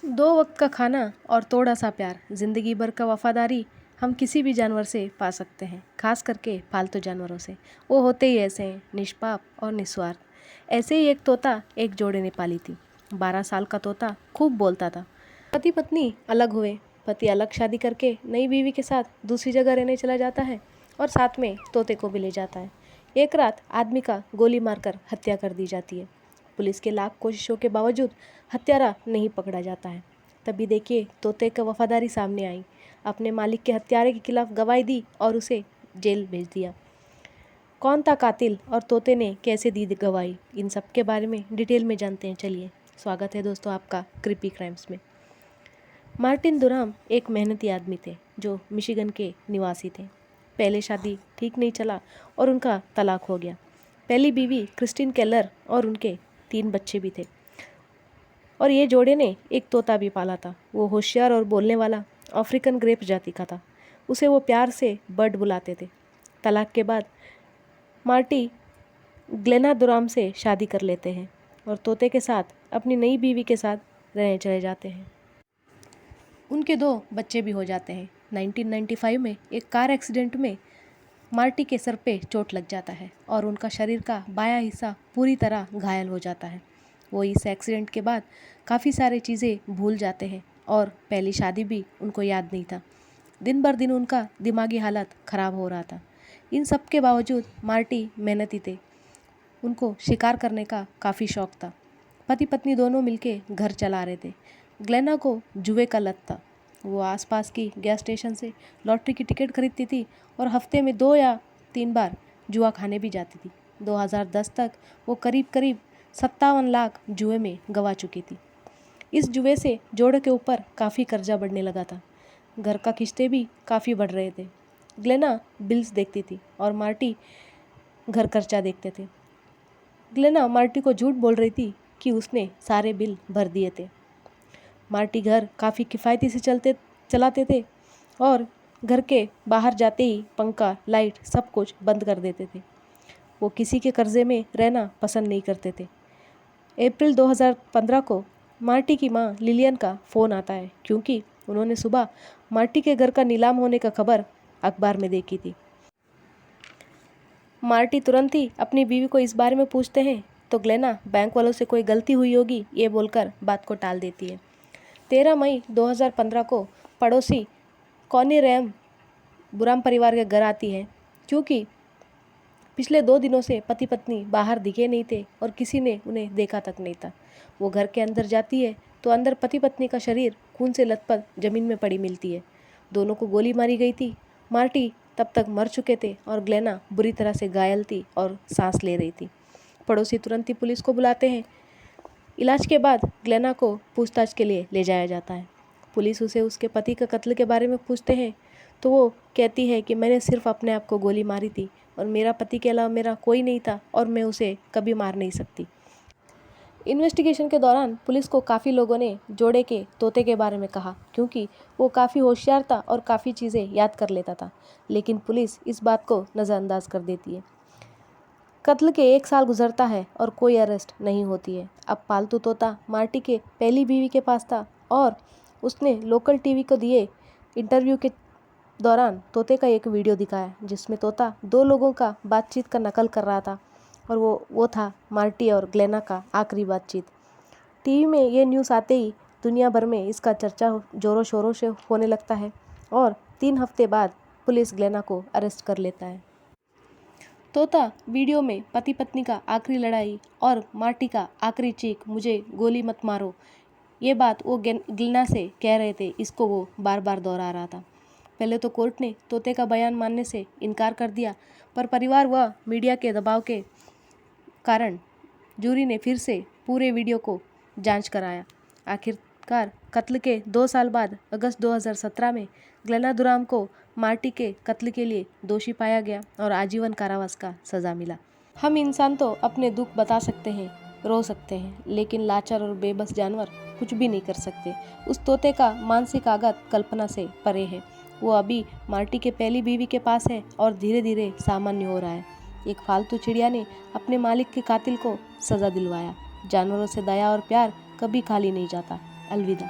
दो वक्त का खाना और थोड़ा सा प्यार, जिंदगी भर का वफादारी हम किसी भी जानवर से पा सकते हैं, खास करके पालतू जानवरों से। वो होते ही ऐसे हैं, निष्पाप और निस्वार्थ। ऐसे ही एक तोता एक जोड़े ने पाली थी। 12 साल का तोता खूब बोलता था। पति पत्नी अलग हुए। पति अलग शादी करके नई बीवी के साथ दूसरी जगह रहने चला जाता है और साथ में तोते को भी ले जाता है। एक रात आदमी का गोली मारकर हत्या कर दी जाती है। पुलिस के लाख कोशिशों के बावजूद हत्यारा नहीं पकड़ा जाता है। तभी देखिए तोते का वफादारी सामने आई, अपने मालिक के हत्यारे के खिलाफ गवाही दी और उसे जेल भेज दिया। कौन था कातिल और तोते ने कैसे दी गवाही, इन सब के बारे में डिटेल में जानते हैं। चलिए, स्वागत है दोस्तों आपका क्रीपी क्राइम्स में। मार्टिन दुराम एक मेहनती आदमी थे जो मिशिगन के निवासी थे। पहले शादी ठीक नहीं चला और उनका तलाक हो गया। पहली बीवी क्रिस्टीन केलर और उनके 3 बच्चे भी थे और ये जोड़े ने एक तोता भी पाला था। वो होशियार और बोलने वाला अफ्रीकन ग्रेप जाति का था। उसे वो प्यार से बर्ड बुलाते थे। तलाक के बाद मार्टी ग्लेना दुराम से शादी कर लेते हैं और तोते के साथ अपनी नई बीवी के साथ रहने चले जाते हैं। उनके 2 बच्चे भी हो जाते हैं। 1995 में एक कार एक्सीडेंट में मार्टी के सर पे चोट लग जाता है और उनका शरीर का बायां हिस्सा पूरी तरह घायल हो जाता है। वो इस एक्सीडेंट के बाद काफ़ी सारी चीज़ें भूल जाते हैं और पहली शादी भी उनको याद नहीं था। दिन भर दिन उनका दिमागी हालत ख़राब हो रहा था। इन सब के बावजूद मार्टी मेहनती थे। उनको शिकार करने का काफ़ी शौक था। पति पत्नी दोनों मिलके घर चला रहे थे। ग्लेना को जुए का लत था। वो आसपास की गैस स्टेशन से लॉटरी की टिकट खरीदती थी और हफ्ते में 2 या 3 बार जुआ खाने भी जाती थी। 2010 तक वो करीब करीब 57 लाख जुए में गंवा चुकी थी। इस जुए से जोड़े के ऊपर काफ़ी कर्जा बढ़ने लगा था। घर का किस्तें भी काफ़ी बढ़ रहे थे। ग्लेना बिल्स देखती थी और मार्टी घर खर्चा देखते थे। ग्लेना मार्टी को झूठ बोल रही थी कि उसने सारे बिल भर दिए थे। मार्टी घर काफ़ी किफ़ायती से चलाते थे और घर के बाहर जाते ही पंखा, लाइट सब कुछ बंद कर देते थे। वो किसी के कर्जे में रहना पसंद नहीं करते थे। अप्रैल 2015 को मार्टी की माँ लिलियन का फ़ोन आता है क्योंकि उन्होंने सुबह मार्टी के घर का नीलाम होने का खबर अखबार में देखी थी। मार्टी तुरंत ही अपनी बीवी को इस बारे में पूछते हैं तो ग्लेना बैंक वालों से कोई गलती हुई होगी ये बोलकर बात को टाल देती है। 13 मई 2015 को पड़ोसी कॉनी रैम बुराम परिवार के घर आती है क्योंकि पिछले 2 दिनों से पति पत्नी बाहर दिखे नहीं थे और किसी ने उन्हें देखा तक नहीं था। वो घर के अंदर जाती है तो अंदर पति पत्नी का शरीर खून से लथपथ जमीन में पड़ी मिलती है। दोनों को गोली मारी गई थी। मार्टी तब तक मर चुके थे और ग्लेना बुरी तरह से घायल थी और सांस ले रही थी। पड़ोसी तुरंत ही पुलिस को बुलाते हैं। इलाज के बाद ग्लेना को पूछताछ के लिए ले जाया जाता है। पुलिस उसे उसके पति का कत्ल के बारे में पूछते हैं तो वो कहती है कि मैंने सिर्फ अपने आप को गोली मारी थी और मेरा पति के अलावा मेरा कोई नहीं था और मैं उसे कभी मार नहीं सकती। इन्वेस्टिगेशन के दौरान पुलिस को काफ़ी लोगों ने जोड़े के तोते के बारे में कहा क्योंकि वो काफ़ी होशियार था और काफ़ी चीज़ें याद कर लेता था, लेकिन पुलिस इस बात को नज़रअंदाज कर देती है। कत्ल के 1 साल गुजरता है और कोई अरेस्ट नहीं होती है। अब पालतू तोता मार्टी के पहली बीवी के पास था और उसने लोकल टीवी को दिए इंटरव्यू के दौरान तोते का एक वीडियो दिखाया जिसमें तोता 2 लोगों का बातचीत का नकल कर रहा था और वो था मार्टी और ग्लेना का आखिरी बातचीत। टीवी में ये न्यूज़ आते ही दुनिया भर में इसका चर्चा ज़ोरों शोरों से होने लगता है और 3 हफ्ते बाद पुलिस ग्लेना को अरेस्ट कर लेता है। तोता वीडियो में पति पत्नी का आखिरी लड़ाई और मार्टी का आखिरी चीख मुझे गोली मत मारो, ये बात वो ग्लेना से कह रहे थे, इसको वो बार बार दोहरा रहा था। पहले तो कोर्ट ने तोते का बयान मानने से इनकार कर दिया, पर परिवार व मीडिया के दबाव के कारण जूरी ने फिर से पूरे वीडियो को जांच कराया। आखिरकार कत्ल के 2 साल बाद अगस्त 2017 में ग्लेना दुराम को मार्टी के कत्ल के लिए दोषी पाया गया और आजीवन कारावास का सज़ा मिला। हम इंसान तो अपने दुख बता सकते हैं, रो सकते हैं, लेकिन लाचार और बेबस जानवर कुछ भी नहीं कर सकते। उस तोते का मानसिक आघात कल्पना से परे है। वो अभी मार्टी के पहली बीवी के पास है और धीरे धीरे सामान्य हो रहा है। एक फालतू चिड़िया ने अपने मालिक के कातिल को सज़ा दिलवाया। जानवरों से दया और प्यार कभी खाली नहीं जाता। अलविदा।